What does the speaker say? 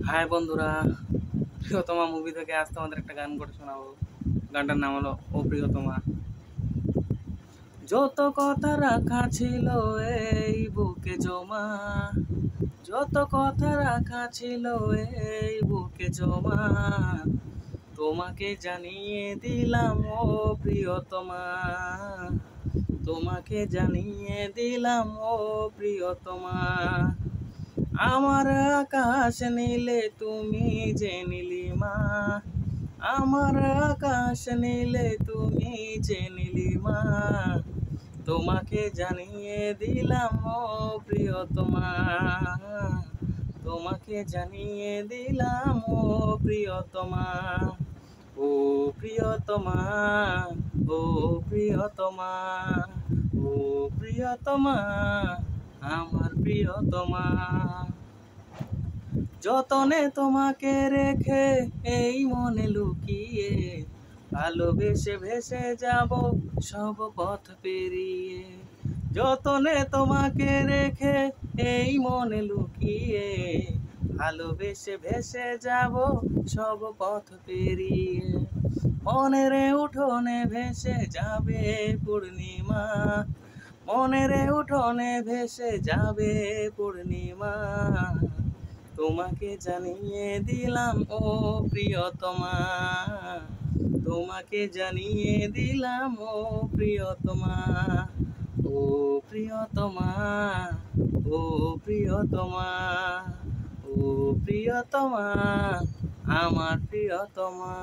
High বন্ধুরা, প্রিয়তমা movie থেকে আজ তোমাদের একটা গান করে শোনাবো। গানটার নাম হলো ও প্রিয়তমা। যত কথা রাখা ছিল এই বুকে জমা, যত কথা রাখা ছিল এই বুকে জমা, তোমাকে জানিয়ে দিলাম ও প্রিয়তমা, তোমাকে জানিয়ে দিলাম ও প্রিয়তমা। আমার আকাশ নীলে তুমি যে নীলিমা, আমার আকাশ নীলে তুমি যে নীলিমা, তোমাকে জানিয়ে দিলাম ও প্রিয়তমা, তোমাকে জানিয়ে দিলাম ও প্রিয়তমা। ও প্রিয়তমা, ও প্রিয়তমা, ও প্রিয়তমা, আমার প্রিয়তমা। যতনে তোমাকে রেখে এই মনে লুকিয়ে, ভালোবেসে ভেসে যাব সব পথ পেরিয়ে। যতনে তোমাকে রেখে এই মনে লুকিয়ে, ভালোবেসে ভেসে যাব সব পথ পেরিয়ে। মনের উঠোনে ভেসে যাবে পূর্ণিমা, মনের উঠোনে ভেসে যাবে পূর্ণিমা, তোমাকে জানিয়ে দিলাম ও প্রিয়তমা, তোমাকে জানিয়ে দিলাম ও প্রিয়তমা। ও প্রিয়তমা, ও প্রিয়তমা, ও প্রিয়তমা, আমার প্রিয়তমা।